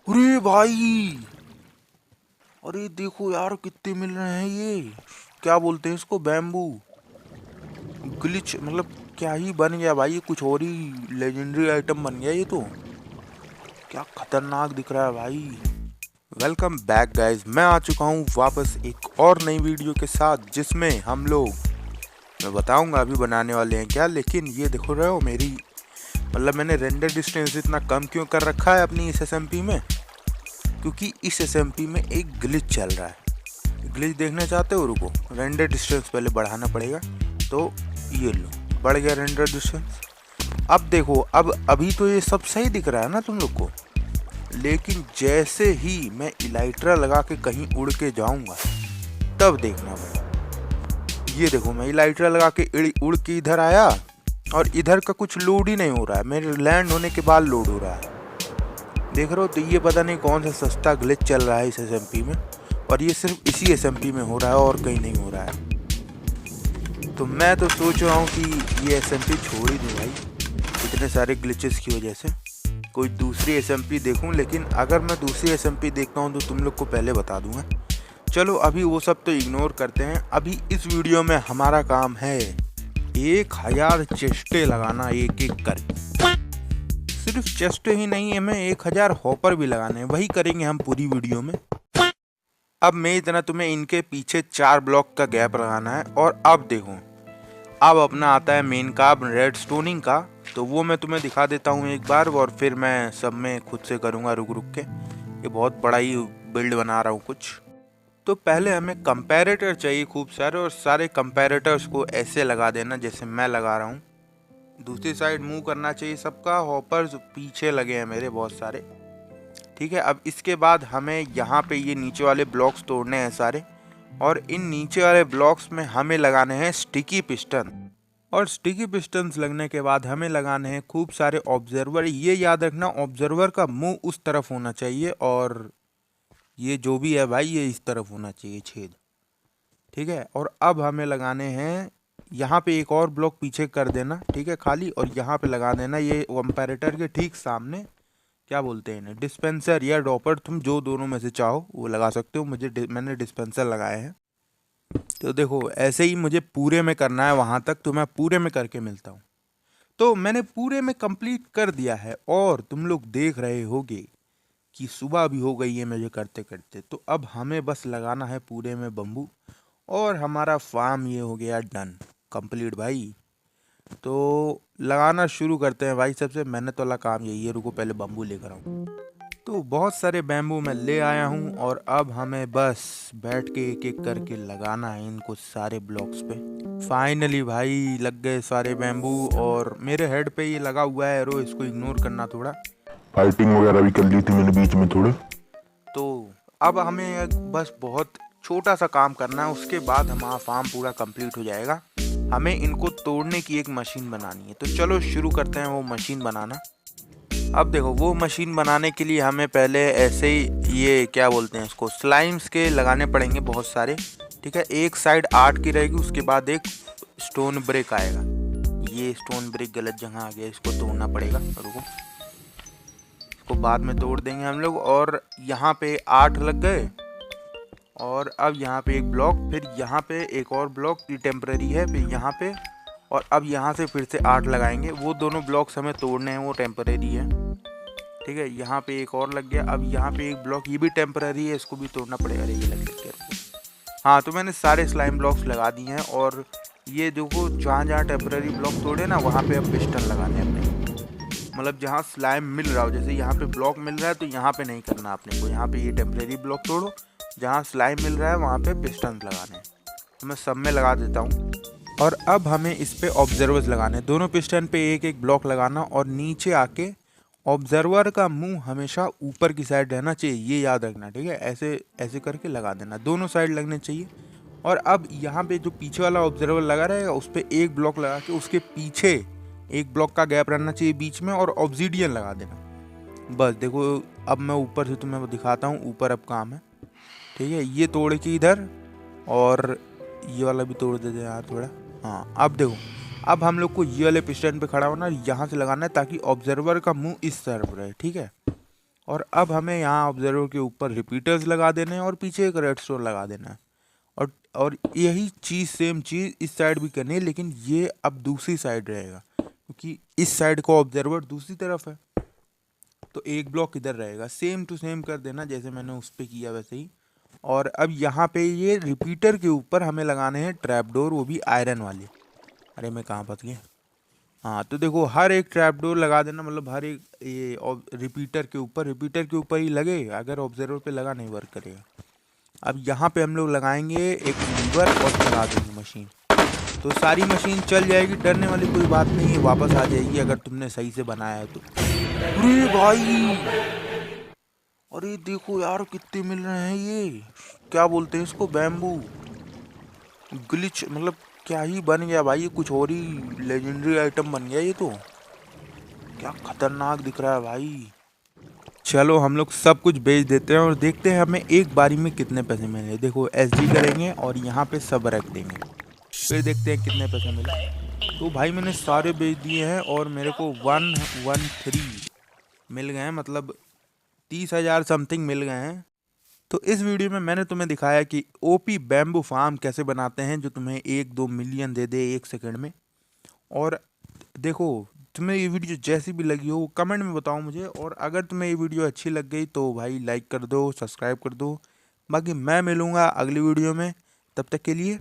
अरे भाई, अरे देखो यार कितने मिल रहे हैं ये। क्या बोलते हैं इसको, बैम्बू ग्लिच, मतलब क्या ही बन गया भाई, ये कुछ और ही लेजेंडरी आइटम बन गया ये तो। क्या खतरनाक दिख रहा है भाई। वेलकम बैक गाइस, मैं आ चुका हूँ वापस एक और नई वीडियो के साथ, जिसमें हम लोग, मैं बताऊंगा अभी बनाने वाले हैं क्या, लेकिन ये देखो रहे हो मेरी, मतलब मैंने रेंडर डिस्टेंस इतना कम क्यों कर रखा है अपनी इस एसएमपी में, क्योंकि इस एसएमपी में एक ग्लिच चल रहा है। ग्लिच देखना चाहते हो, रुको, रेंडर डिस्टेंस पहले बढ़ाना पड़ेगा। तो ये लो, बढ़ गया रेंडर डिस्टेंस। अब देखो, अब अभी तो ये सब सही दिख रहा है ना तुम लोग को, लेकिन जैसे ही मैं इलाइट्रा लगा के कहीं उड़ के जाऊंगा तब देखना भाई। ये देखो, मैं इलाइट्रा लगा के उड़ के इधर आया और इधर का कुछ लोड ही नहीं हो रहा है, मेरे लैंड होने के बाद लोड हो रहा है। देख रहे हो, तो ये पता नहीं कौन सा सस्ता ग्लिच चल रहा है इस एसएमपी में, और ये सिर्फ इसी एसएमपी में हो रहा है और कहीं नहीं हो रहा है। तो मैं तो सोच रहा हूँ कि ये एसएमपी छोड़ ही दूँ भाई, इतने सारे ग्लिचेस की वजह से। कोई दूसरी एसएमपी देखूं, लेकिन अगर मैं दूसरी एसएमपी देखता हूं तो तुम लोग को पहले बता दूंगा। चलो अभी वो सब तो इग्नोर करते हैं। अभी इस वीडियो में हमारा काम है 1000 चेस्टे लगाना, एक एक करके। सिर्फ चेस्टे ही नहीं, हमें 1000 हॉपर भी लगाने हैं, वही करेंगे हम पूरी वीडियो में। अब मैं इतना तुम्हें इनके पीछे 4 ब्लॉक का गैप लगाना है। और अब देखो, अब अपना आता है मेन काम, रेड स्टोनिंग का। तो वो मैं तुम्हें दिखा देता हूँ एक बार, और फिर मैं सब में खुद से करूँगा रुक रुक के। ये बहुत बड़ा ही बिल्ड बना रहा हूँ कुछ। तो पहले हमें कंपैरेटर चाहिए खूब सारे, और सारे कंपैरेटर्स को ऐसे लगा देना जैसे मैं लगा रहा हूँ। दूसरी साइड मूव करना चाहिए सबका। हॉपर्स पीछे लगे हैं मेरे बहुत सारे, ठीक है। अब इसके बाद हमें यहाँ पे ये नीचे वाले ब्लॉक्स तोड़ने हैं सारे, और इन नीचे वाले ब्लॉक्स में हमें लगाने हैं स्टिकी पिस्टन। और स्टिकी पिस्टन्स लगने के बाद हमें लगाने हैं खूब सारे ऑब्जर्वर। ये याद रखना, ऑब्जर्वर का मुंह उस तरफ होना चाहिए, और ये जो भी है भाई ये इस तरफ होना चाहिए छेद, ठीक है। और अब हमें लगाने हैं यहाँ पे एक और ब्लॉक पीछे कर देना, ठीक है, खाली। और यहाँ पे लगा देना ये कंपैरेटर के ठीक सामने, क्या बोलते हैं इन्हें, डिस्पेंसर या ड्रॉपर, तुम जो दोनों में से चाहो वो लगा सकते हो। मैंने डिस्पेंसर लगाए हैं। तो देखो, ऐसे ही मुझे पूरे में करना है वहाँ तक, तो मैं पूरे में करके मिलता हूँ। तो मैंने पूरे में कंप्लीट कर दिया है, और तुम लोग देख रहे होगे कि सुबह भी हो गई है मुझे करते करते। तो अब हमें बस लगाना है पूरे में बम्बू, और हमारा फार्म ये हो गया डन, कंप्लीट भाई। तो लगाना शुरू करते हैं भाई। सबसे मेहनत वाला काम यही है। रुको, पहले बम्बू लेकर आऊँ। तो बहुत सारे बैम्बू मैं ले आया हूँ, और अब हमें बस बैठ के एक एक करके लगाना है इनको सारे ब्लॉक्स पे। फाइनली भाई लग गए सारे बैम्बू, और मेरे हेड पे ये लगा हुआ है एरो, इसको इग्नोर करना थोड़ा। फाइटिंग वगैरह भी कर ली थी मैंने बीच में थोड़े। तो अब हमें बस बहुत छोटा सा काम करना है, उसके बाद हमारा फार्म पूरा कंप्लीट हो जाएगा। हमें इनको तोड़ने की एक मशीन बनानी है, तो चलो शुरू करते हैं वो मशीन बनाना। अब देखो, वो मशीन बनाने के लिए हमें पहले ऐसे ही ये क्या बोलते हैं इसको, स्लाइम्स के लगाने पड़ेंगे बहुत सारे, ठीक है। एक साइड 8 की रहेगी, उसके बाद एक स्टोन ब्रेक आएगा। ये स्टोन ब्रेक गलत जगह आ गया, इसको तोड़ना पड़ेगा, रुको, इसको बाद में तोड़ देंगे हम लोग। और यहाँ पे 8 लग गए, और अब यहाँ पे एक ब्लॉक, फिर यहाँ पे एक और ब्लॉक, ये टेम्पररी है, फिर यहाँ पे, और अब यहाँ से फिर से 8 लगाएंगे। वो दोनों ब्लॉक्स हमें तोड़ने हैं, वो टेम्पररी है, ठीक है। यहाँ पे एक और लग गया। अब यहाँ पे एक ब्लॉक, ये भी टेम्पररी है, इसको भी तोड़ना पड़ेगा। अरे ये लग गया। हाँ, तो मैंने सारे स्लाइम ब्लॉक्स लगा दिए हैं, और ये देखो जहाँ जहाँ टेम्पररी ब्लॉक तोड़े ना, वहाँ पे अब पिस्टन लगाने हैं अपने। मतलब जहाँ स्लाइम मिल रहा हो, जैसे यहाँ पे ब्लॉक मिल रहा है तो यहाँ पे नहीं करना अपने को, यहाँ पे ये टेम्पररी ब्लॉक तोड़ो, जहाँ स्लाइम मिल रहा है वहाँ पे पिस्टन लगाने हैं। तो मैं सब में लगा देता हूँ। और अब हमें इस पे ऑब्जर्वर्स लगाने, दोनों पिस्टन पे एक एक ब्लॉक लगाना, और नीचे आके ऑब्जर्वर का मुंह हमेशा ऊपर की साइड रहना चाहिए, ये याद रखना, ठीक है। ऐसे ऐसे करके लगा देना, दोनों साइड लगने चाहिए। और अब यहाँ पे जो पीछे वाला ऑब्जर्वर लगा रहेगा, उस पर एक ब्लॉक लगा के उसके पीछे एक ब्लॉक का गैप रहना चाहिए बीच में, और ऑब्सीडियन लगा देना। बस देखो, अब मैं ऊपर से तुम्हें वो दिखाता हूँ, ऊपर अब काम है, ठीक है। ये तोड़ के इधर, और ये वाला भी तोड़ देते हैं यार थोड़ा। हाँ, अब देखो, अब हम लोग को ये वाले पिस्टन पे खड़ा होना, यहाँ से लगाना है ताकि ऑब्जर्वर का मुंह इस तरफ रहे, ठीक है। और अब हमें यहाँ ऑब्जर्वर के ऊपर रिपीटर्स लगा देने हैं और पीछे एक रेडस्टोन लगा देना है। और यही चीज़ सेम चीज़ इस साइड भी करनी है, लेकिन ये अब दूसरी साइड रहेगा क्योंकि इस साइड का ऑब्जर्वर दूसरी तरफ है। तो एक ब्लॉक इधर रहेगा, सेम टू सेम कर देना जैसे मैंने उस पर किया वैसे ही। और अब यहाँ पे ये रिपीटर के ऊपर हमें लगाने हैं ट्रैप डोर, वो भी आयरन वाले। अरे मैं कहाँ फंस गया। हाँ तो देखो हर एक ट्रैप डोर लगा देना, मतलब हर एक ये रिपीटर के ऊपर ही लगे, अगर ऑब्जर्वर पे लगा नहीं वर्क करेगा। अब यहाँ पे हम लोग लगाएंगे एक लीवर और चला देंगे मशीन, तो सारी मशीन चल जाएगी। डरने वाली कोई बात नहीं है, वापस आ जाएगी अगर तुमने सही से बनाया है तो। अरे भाई, अरे देखो यार कितने मिल रहे हैं ये, क्या बोलते हैं इसको, बैम्बू ग्लिच, मतलब क्या ही बन गया भाई, ये कुछ और ही लेजेंडरी आइटम बन गया ये तो। क्या खतरनाक दिख रहा है भाई। चलो हम लोग सब कुछ बेच देते हैं और देखते हैं हमें एक बारी में कितने पैसे मिले। देखो एसडी करेंगे और यहाँ पे सब रख देंगे, फिर देखते हैं कितने पैसे मिले। तो भाई मैंने सारे बेच दिए हैं और मेरे को 113 मिल गए हैं, मतलब 30,000 समथिंग मिल गए हैं। तो इस वीडियो में मैंने तुम्हें दिखाया कि ओपी बैम्बू फार्म कैसे बनाते हैं जो तुम्हें 1-2 मिलियन दे दे 1 सेकंड में। और देखो तुम्हें ये वीडियो जैसी भी लगी हो कमेंट में बताओ मुझे, और अगर तुम्हें ये वीडियो अच्छी लग गई तो भाई लाइक कर दो, सब्सक्राइब कर दो। बाकी मैं मिलूँगा अगली वीडियो में, तब तक के लिए